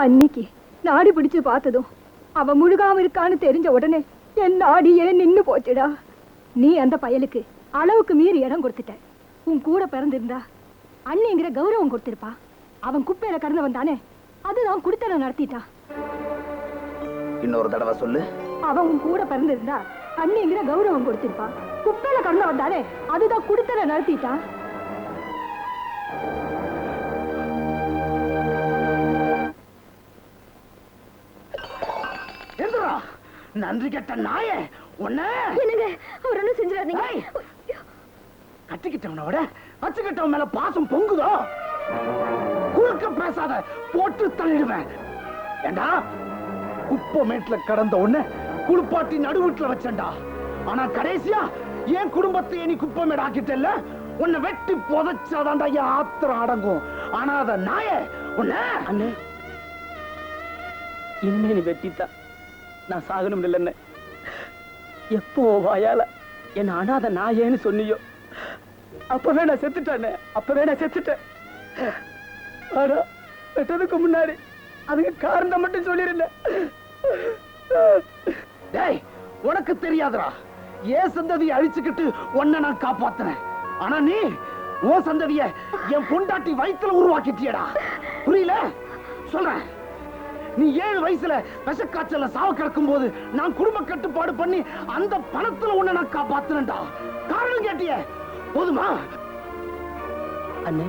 அன்னைக்கு நாடி பிடிச்சு பார்த்ததும் அவன் முழுகாம இருக்கான்னு தெரிஞ்ச உடனே என் நாடியே நின்னு போச்சுடா. நீ அந்த பயலுக்கு அளவுக்கு மீறி இடம் கொடுத்துட்ட. உன் கூட பிறந்திருந்தா அண்ணிங்கிற கௌரவம் கொடுத்திருப்பா. அவன் குப்பையில கடந்தவன் தானே, அதுதான் குடித்தனம் நடத்திட்டான். இன்னொரு தடவை சொல்லு. அவன் உன் கூட பிறந்திருந்தா அண்ணிங்கிற கௌரவம் கொடுத்திருப்பான். குப்பையில கடந்தவன் தானே, அதுதான் குடித்தனம் நடத்திட்டான். நன்றி கெட்ட நாயே, உன்ன என்னங்க அவர் ஒண்ணும் செஞ்சிடாதீங்க. கட்டிக்கிட்டவனை விட வச்சுக்கிட்டவன் மேல பாசம் பொங்குதோ? குறுக்க பேசாத, போட்டு தள்ளிடுவேன். ஏண்டா குப்பை மேட்ல கடந்த உன்ன குளிப்பாட்டி நடுவுட்ல வச்சேன்டா. ஆனா கடைசியா என் குடும்பத்தை நீ குப்பை மேட ஆக்கிட்டல்ல, உன்னை வெட்டி புதைச்சாதான்டா என் ஆத்திரம் அடங்கும். ஆனா அத நாயே உன்ன அண்ணே, இனிமே நீ வெட்டித்தா நான் சாகணும் இல்லைன்னு எப்போ வாயால என்ன அனாத நாயேன்னு சொன்னியோ அப்பவே நான் செத்துட்டேன். அப்பவே நான் செத்துட்டேன். ஆனா வெட்டதுக்கு முன்னாடி அதுக்கு காரணம் மட்டும் சொல்லிருந்தேன். டேய், உனக்கு தெரியாதுடா, ஏன் சந்ததியை அழிச்சுக்கிட்டு உன்னை நான் காப்பாத்தினேன். ஆனா நீ உன் சந்ததிய என் பொண்டாட்டி வயித்துல உருவாக்கிட்டியடா. புரியல சொல்றேன். நீ 7 வயசுல விஷக்காய்ச்சல சாவ கிடக்கும் போது நான் குடும்ப கட்டுப்பாடு பண்ணி அந்த பணத்துல உன்னை நான் காப்பாத்தினேன்டா. காரணம் கேட்டிய போதுமா? அண்ணே,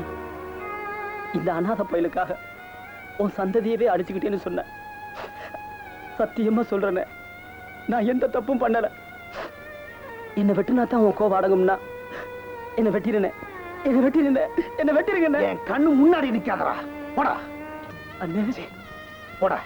இந்த அநாத பயலுக்காக உன் சந்ததியவே அடிச்சுக்கிட்டேன்னு சொன்ன. சத்தியமா சொல்றேனே, நான் எந்த தப்பும் பண்ணல. என்ன வெட்டினா தான் உன் கோவம் அடங்கும்னா என்ன வெட்டிருந்தேன். என்ன வெட்டிருந்தேன். என்ன வெட்டிருங்க. என் கண்ணு முன்னாடி நிக்காதடா. போடா அண்ணே, போடா.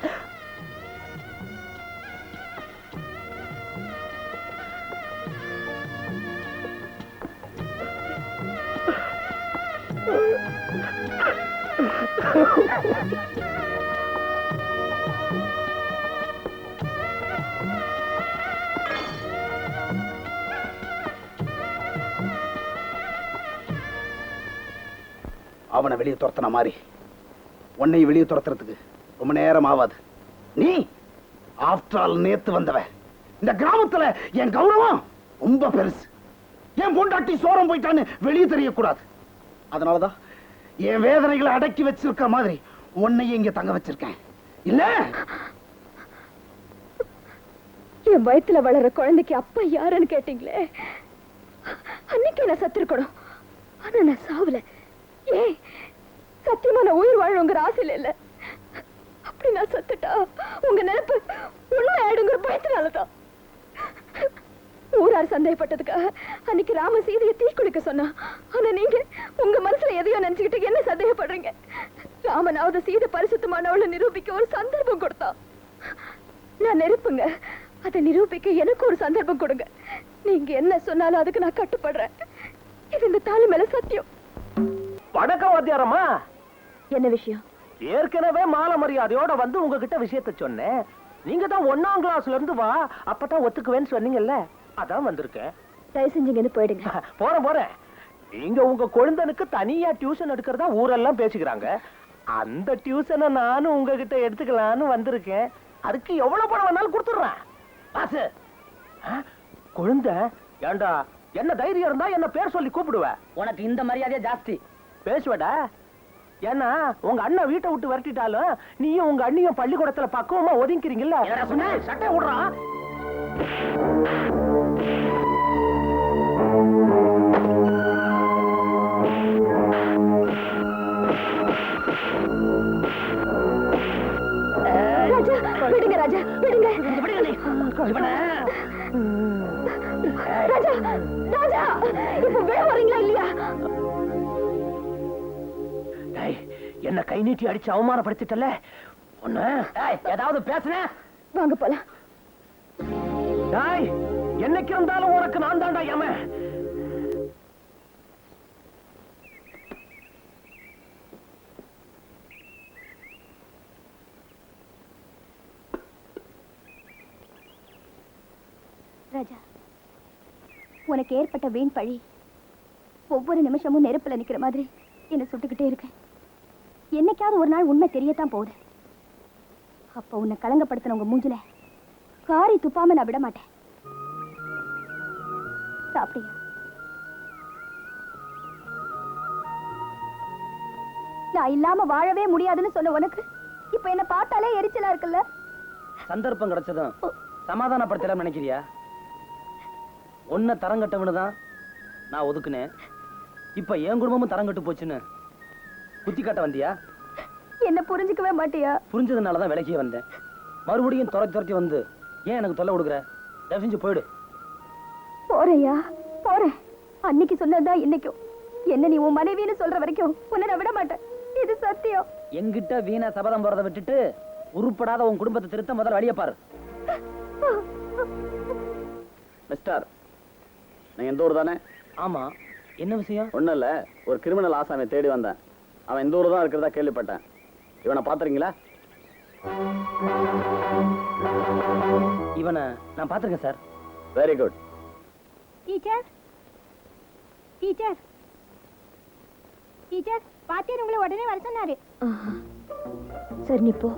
அவனை வெளியே துரத்தின மாதிரி உன்னை வெளியே துரத்துறதுக்கு ரொம்ப நேரம் ஆகாது. நீ ஆஃப்டர் ஆல் நேத்து வந்தவன். இந்த கிராமத்துல என் கௌரவம் ரொம்ப பெருசு. என் பொண்டாட்டி சோரம் போயிட்டான்னு வெளியே தெரியக்கூடாது. அதனாலதான் என் வேதனைகளை அடக்கி வச்சிருக்க மாதிரி உன்னையே இங்க தங்க வச்சிருக்கேன். இல்ல என் வயித்துல வளர குழந்தைக்கு அப்பா யாருன்னு கேட்டீங்களே, அன்னைக்கு நான் சத்திருக்கணும். ஆனா நான் சாவல. ஏன் சத்தியமா நான் உயிர் வாழுங்கிற ஆசையில இல்ல. அப்படி நான் சத்துட்டா உங்க நினைப்பு உண்மை ஆயிடுங்கிற பயத்தினாலதான். ஊரார் சந்தேகப்பட்டதுக்காக அன்னைக்கு ராம சீதையை தீக்குளிக்க சொன்னா. ஆனா நீங்க உங்க மனசுல எதையோ நினைச்சுக்கிட்டு என்ன சந்தேகப்படுறீங்க? ராமனாவது சீதை பரிசுத்தமானவளை நிரூபிக்க ஒரு சந்தர்ப்பம் கொடுத்தா. நான் நெருப்புங்க, அதை நிரூபிக்க எனக்கு ஒரு சந்தர்ப்பம் கொடுங்க. நீங்க என்ன சொன்னாலும் அதுக்கு நான் கட்டுப்படுறேன். இது இந்த தாலி மேல சத்தியம். வணக்கம் வாத்தியாரம்மா. என்ன விஷயம்? ஏற்கனவே மாலை மரியாதையோட வந்து உங்ககிட்ட விஷயத்தை சொன்னேன். நீங்க தான் 1ஆம் கிளாஸ்ல இருந்து வா, அப்பதான் ஒத்துக்குவேன்னு சொன்னீங்கல்ல, அதான் வந்திருக்கேன். தயவு செஞ்சு போயிடுங்க. போறேன். நீங்க உங்க குழந்தைனுக்கு தனியா டியூஷன் எடுக்கிறதா ஊரெல்லாம் பேசிக்கிறாங்க. அந்த டியூஷனை நானும் உங்ககிட்ட எடுத்துக்கலான்னு வந்திருக்கேன். அதுக்கு எவ்வளவு பணம் வேணாலும் கொடுத்துடுறேன். பாசு, குழந்தை ஏண்டா என்ன தைரியம் இருந்தா என்ன பேர் சொல்லி கூப்பிடுவ. உனக்கு இந்த மரியாதையா ஜாஸ்தி பேசுவடா. ஏன்னா உங்க அண்ணன் வீட்டை விட்டு விரட்டிட்டாலும் நீயும் உங்க அண்ணியும் பள்ளிக்கூடத்துல பக்குவமா ஒதுங்கிறீங்கல்ல. சட்டை விடுறான். விடுங்க ராஜா, விடுங்க. ராஜா, ராஜா, இப்ப விழ வரீங்களா இல்லையா? என்ன கை நீட்டி அடிச்சு அவமானப்படுத்திட்டல. ஒண்ணு ஏதாவது பேசுன வாங்க போலாம். என்னைக்கு இருந்தாலும் உனக்கு நான் தாண்டா ஏம. ராஜா, உனக்கு ஏற்பட்ட வீண் பழி ஒவ்வொரு நிமிஷமும் நெருப்புல நிக்கிற மாதிரி என்ன சுட்டுக்கிட்டே இருக்கு. என்னைக்காவது ஒரு நாள் உண்மை தெரியத்தான் போகுது. அப்ப உன்னை கலங்கப்படுத்தினவங்க மூஞ்சில காரி துப்பாம நான் விட மாட்டேன். சாப்பிட்டியா? நான் இல்லாம வாழவே முடியாதுன்னு சொன்ன உனக்கு இப்ப என்ன பார்த்தாலே எரிச்சலா இருக்குல்ல? சந்தர்ப்பம் கிடைச்சதும் சமாதானப்படுத்தலாம் நினைக்கிறியா? ஒன்ன தரங்கட்டவனு தான் நான் ஒதுக்குனேன். இப்ப என் குடும்பமும் தரங்கட்டு போச்சுன்னு குத்தி காட்ட வந்தியா? என்ன புரிஞ்சுக்கவே மாட்டியா? புரிஞ்சதுனாலதான் விலக்கியே வந்தேன். மறுபடியும் துரத்தி வந்து ஏன் எனக்கு தொல்லை கொடுக்குற? தயவு போயிடு. போறையா போறேன். அன்னைக்கு சொன்னதுதான் இன்னைக்கும். என்ன நீ உன் மனைவின்னு சொல்ற வரைக்கும் உன்னை நான் விட மாட்டேன். இது சத்தியம். என்கிட்ட வீணா சபதம் போறதை விட்டுட்டு உருப்படாத உன் குடும்பத்தை திருத்த முதல்ல வழிய பாரு. மிஸ்டர், நீங்க எந்த ஊர் தானே? ஆமா, என்ன விஷயம்? ஒண்ணும் இல்ல, ஒரு கிரிமினல் ஆசாமியை தேடி வந்தேன். அவன் இந்த ஊர் தான் இருக்கிறதா கேள்விப்பட்டேன். இவனை பாத்துறீங்களா? இவனை நான் பாத்திருக்கேன் sir. Very good. Teacher teacher teacher பாத்தியர் உங்களை உடனே வர சொன்னாரு. சரி நீ போ.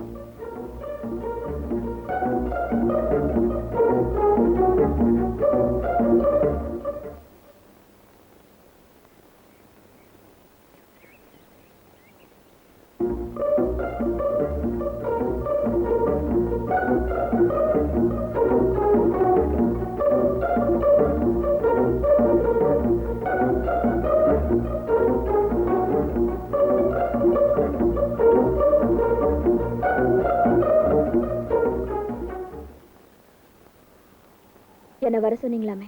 என்ன வர சொன்னீங்களாமே?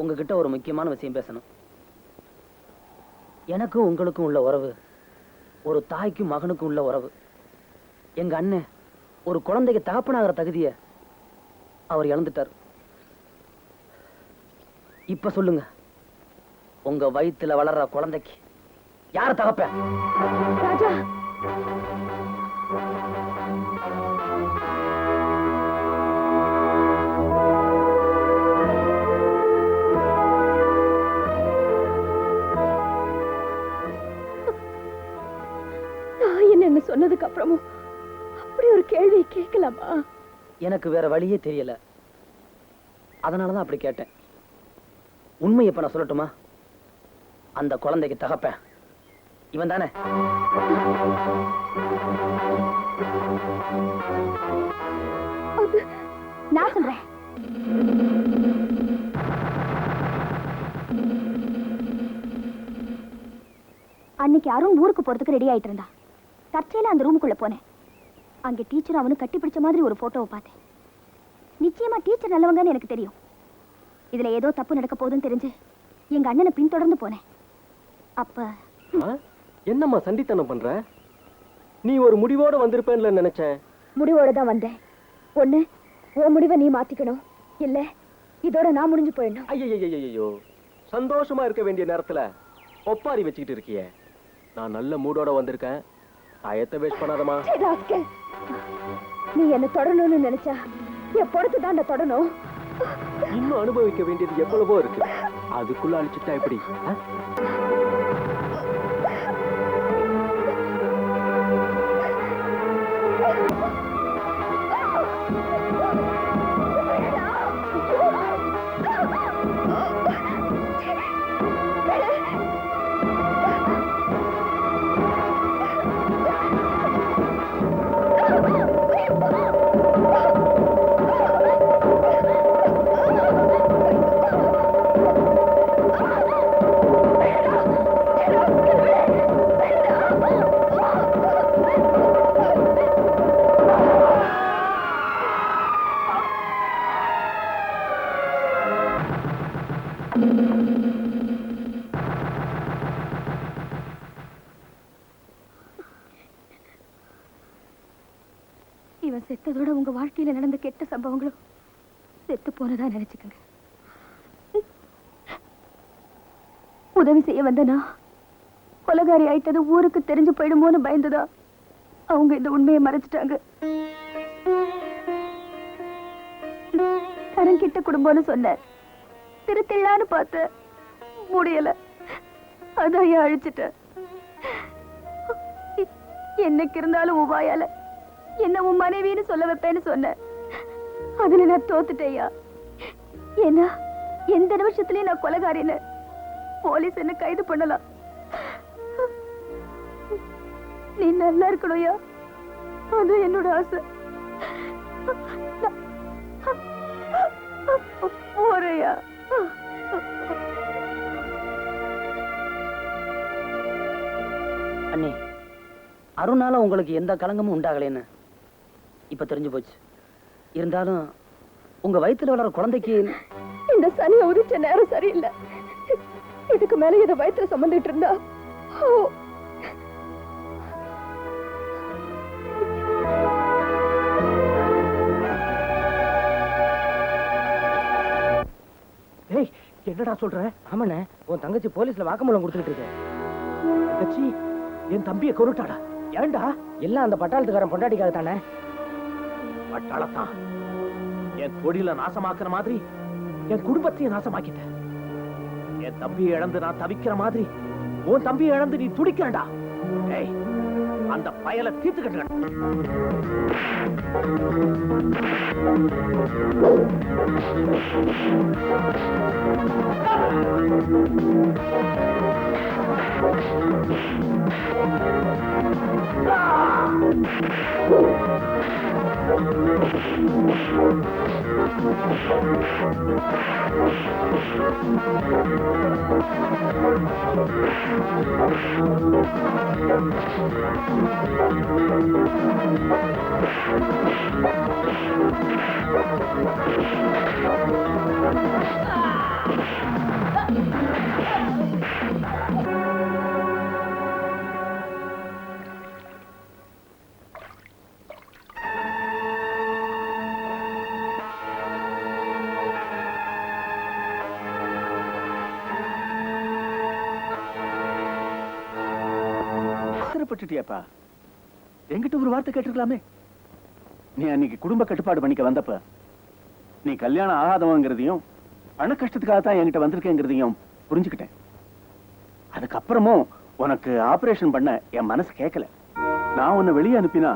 உங்ககிட்ட ஒரு முக்கியமான விஷயம் பேசணும். எனக்கும் உங்களுக்கும் உள்ள உறவு ஒரு தாய்க்கும் மகனுக்கும் உள்ள உறவு. எங்க அண்ணன் ஒரு குழந்தைக்கு தகப்பனாகிற தகுதிய அவர் இழந்துட்டார். இப்ப சொல்லுங்க, உங்க வயித்துல வளர்ற குழந்தைக்கு யார் தகப்ப? ராஜா, என்ன சொன்னதுக்கு அப்புறமும் அப்படி ஒரு கேள்வி கேட்கலாமா? எனக்கு வேற வழியே தெரியல, அதனாலதான் அப்படி கேட்டேன். உண்மை இப்ப நான் சொல்லட்டுமா? அந்த குழந்தைக்கு தகப்பேன் இவன் தானே? நான் சொல்றேன். அன்னைக்கு அருண் ஊருக்கு போறதுக்கு ரெடி ஆயிட்டு இருந்தா. தற்செயலா அந்த ரூமுக்குள்ள போனேன். அங்க டீச்சர் அவனு கட்டி பிடிச்ச மாதிரி ஒரு போட்டோவை பார்த்தேன். நிச்சயமா டீச்சர் நல்லவங்கன்னு எனக்கு தெரியும். இதுல ஏதோ தப்பு நடக்க போகுதுன்னு தெரிஞ்சு எங்க அண்ணனை பின்தொடர்ந்து போனேன். அப்ப என்னம்மா சண்டித்தனம் பண்ற? நீ ஒரு முடிவோட வந்திருப்பேன்ல நினைச்சேன். முடிவோட தான் வந்தேன். ஒண்ணு உன் முடிவை நீ மாத்திக்கணும், இல்ல இதோட நான் முடிஞ்சு போயிடணும். ஐயோ, சந்தோஷமா இருக்க வேண்டிய நேரத்துல ஒப்பாரி வச்சுக்கிட்டு இருக்கியே. நான் நல்ல மூடோட வந்திருக்கேன். ஆயத்தை வேஸ்ட் பண்ணாதமா. நீ என்ன தொடரணும்னு நினைச்சா என் பொறுத்து தான் தொடணும். இன்னும் அனுபவிக்க வேண்டியது எவ்வளவோ இருக்கு. அதுக்குள்ள அழிச்சுட்டா எப்படி? இவன் செத்ததோட உங்க வாழ்க்கையில நடந்த கெட்ட சம்பவங்களும் செத்து போனதா நினைச்சுக்கங்க. உதவி செய்ய வந்தனா கொலகாரி ஆயிட்டது ஊருக்கு தெரிஞ்சு போயிடுமோன்னு பயந்துதா அவங்க இந்த உண்மையை மறைச்சிட்டாங்க. கரங்கிட்ட குடும்பம்னு சொன்ன திருத்தில்லான்னு பார்த்த முடியல. அதான் அழிச்சிட்ட. என்னைக்கு இருந்தாலும் உபாயால என்ன உன் மனைவின்னு சொல்ல வைப்பேன்னு சொன்ன. அதுல நான் தோத்துட்டேயா. ஏன்னா எந்த நிமிஷத்துலயும் நான் கொலைகாரின்னு போலீஸ் என்ன கைது பண்ணலாம். நீ நல்லா இருக்கணும்யா, அது என்னோட ஆசை. போறையா. அண்ணே, அருணால உங்களுக்கு எந்த களங்கமும் உண்டாகலைன்னு இப்ப தெரிஞ்சு போச்சு. இருந்தாலும் உங்க வயித்துல வளர குழந்தைக்கு இந்த சனியை உதிச்ச நேரம் சரியில்லை. இதுக்கு மேல இதை வயித்துல சுமந்துட்டு இருந்தா ஏய், என்னடா சொல்ற? ஆமாண்ணே, உன் தங்கச்சி போலீஸ்ல வாக்குமூலம் கொடுத்துட்டு இருக்கு. தங்கச்சி என் தம்பியை கொண்டுட்டாடா. ஏன்டா? எல்லாம் அந்த பட்டாளத்துக்காரன் பொண்டாட்டிக்காக தானே. பட்டாளத்தான் என் தொழில நாசமாக்குற மாதிரி என் குடும்பத்தையும் நாசமாக்கிட்ட. என் தம்பியை இழந்து நான் தவிக்கிற மாதிரி உன் தம்பியை இழந்து நீ துடிக்கிறடா. ஏய், அந்த பயலை தீர்த்து கட்டுங்க. பட்டுட்டியாப்பா, என்கிட்ட ஒரு வார்த்தை கேட்டிருக்கலாமே. நீ அன்னைக்கு குடும்ப கட்டுப்பாடு பண்ணிக்க வந்தப்ப நீ கல்யாணம் ஆகாதவங்கிறதையும் பண கஷ்டத்துக்காக தான் என்கிட்ட வந்திருக்கேங்கிறதையும் புரிஞ்சுக்கிட்டேன். அதுக்கப்புறமும் உனக்கு ஆபரேஷன் பண்ண என் மனசு கேட்கல. நான் உன்னை வெளியே அனுப்பினா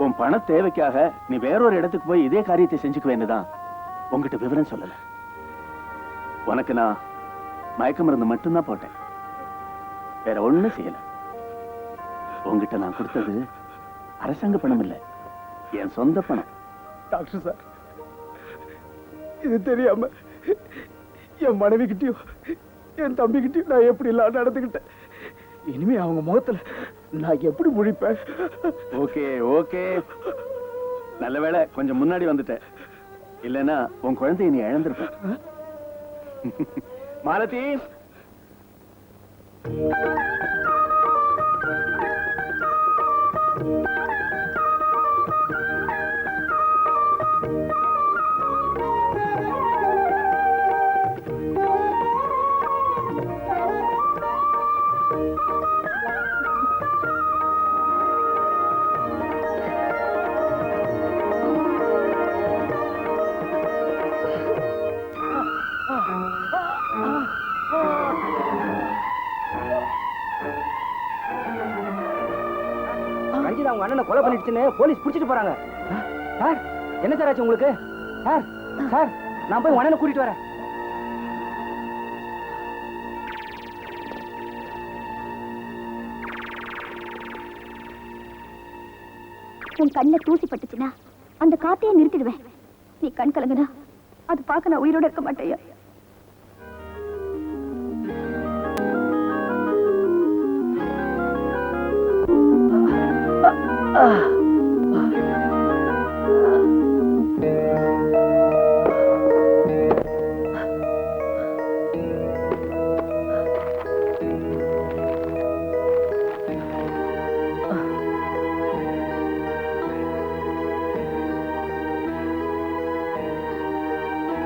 உன் பண தேவைக்காக நீ வேறொரு இடத்துக்கு போய் இதே காரியத்தை செஞ்சுக்குவேன்னு தான் உங்ககிட்ட விவரம் சொல்லல. உனக்கு நான் மயக்க மருந்து மட்டும்தான் போட்டேன், வேற ஒண்ணும் செய்யல. உங்ககிட்ட நான் கொடுத்தது அரசாங்க பணம் இல்ல, என் சொந்த பணம். டாக்டர் சார், இது தெரியாம என் மனைவி கிட்டயும் என் தம்பி கிட்டயும் நான் எப்படி எல்லாம் நடந்துக்கிட்டேன். இனிமே அவங்க முகத்துல நான் எப்படி முழிப்பேன்? ஓகே ஓகே, நல்ல வேளை கொஞ்சம் முன்னாடி வந்துட்டேன், இல்லைன்னா உன் குழந்தைய நீ இழந்திருப்ப. மாலதி, ரஞ்சிதா அவங்க அண்ணனை கொலை பண்ணிடுச்சுன்னு போலீஸ் பிடிச்சிட்டு போறாங்க. சார், என்ன சார் ஆச்சு உங்களுக்கு? சார் சார், நான் போய் அண்ணனை கூட்டிட்டு வரேன். உன் கண்ணுல தூசி பட்டுச்சுன்னா அந்த காத்தையே நிறுத்திடுவேன். நீ கண் கலங்குனா அது பார்க்க நான் உயிரோட இருக்க மாட்டேயா.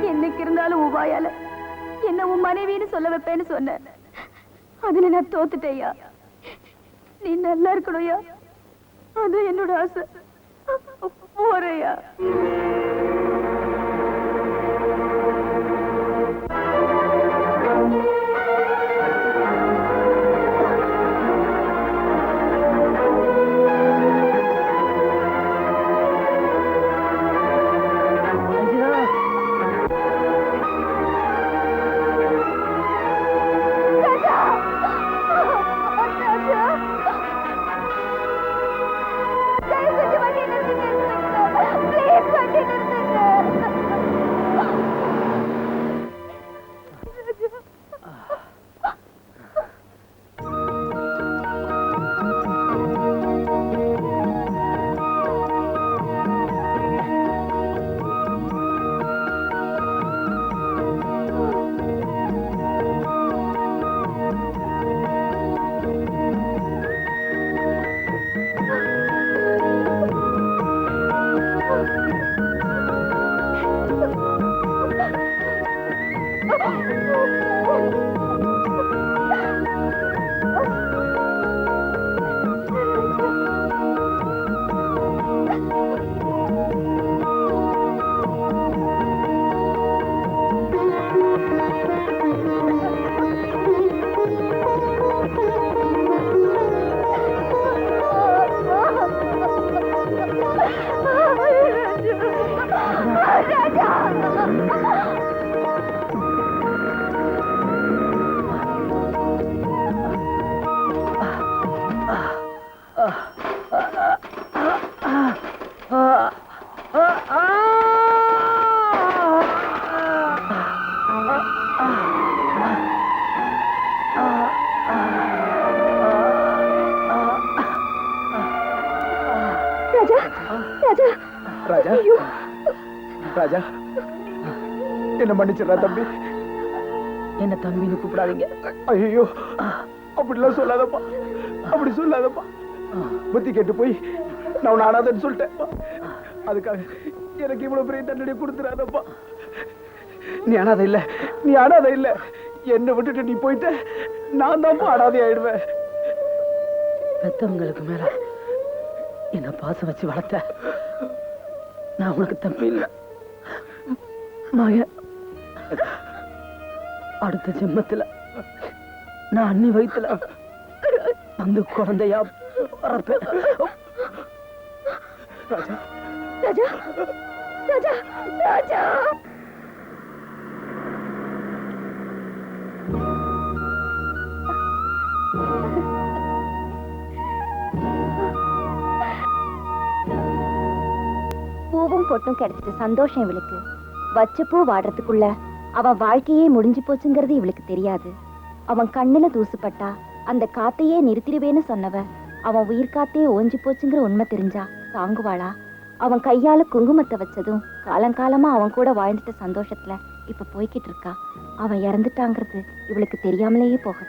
என்னைக்கு இருந்தாலும் உபாயால என்ன உன் மனைவின்னு சொல்ல வைப்பேன்னு சொன்ன. அதுல நான் தோத்துட்டேயா. நீ நல்லா இருக்கணும்யா, அது என்னோட ஆசை. போறையா. ராஜா ராஜா ராஜா ஐயோ ராஜா என்ன மன்னிச்சிடறா தம்பி. என்ன தம்பின்னு கூப்பிடாதீங்க. ஐயோ அப்படிலாம் சொல்லாதப்பா, அப்படி சொல்லாதப்பா. புத்தி கெட்டு போய் நான் உன்னை அனாதன்னு சொல்லிட்டேன். அதுக்காக எனக்கு இவ்வளவு பெரிய தண்டனை கொடுத்துறாதப்பா. நீ அனாதை இல்ல, நீ அனாதை இல்ல. என்னை விட்டுட்டு நீ போயிட்ட, நான் தான் அனாதை ஆயிடுவேன். பெத்தவங்களுக்கு மேல என்ன பாசம் வச்சு வளர்த்த நான் உனக்கு தம்பி இல்ல மக. அடுத்த ஜென்மத்துல நான் அண்ணி வயித்துல அந்த குழந்தையா பறப்பேன். ராஜா ராஜா ராஜா ராஜா பூவும் பொட்டும் கிடைச்சிட்டு சந்தோஷம் இவளுக்கு. வச்ச பூ வாடுறதுக்குள்ள அவன் வாழ்க்கையே முடிஞ்சு போச்சுங்கிறது இவளுக்கு தெரியாது. அவன் கண்ணுல தூசுப்பட்டா அந்த காத்தையே நிறுத்திடுவேன்னு சொன்னவ அவன் உயிர் காத்தே ஓஞ்சி போச்சுங்கிற உண்மை தெரிஞ்சா தாங்குவாளா? அவன் கையால குங்குமத்தை வச்சதும் காலங்காலமா அவன் கூட வாழ்ந்துட்ட சந்தோஷத்துல இப்ப போய்கிட்டு இருக்கா. அவன் இறந்துட்டாங்கிறது இவளுக்கு தெரியாமலேயே போகுது.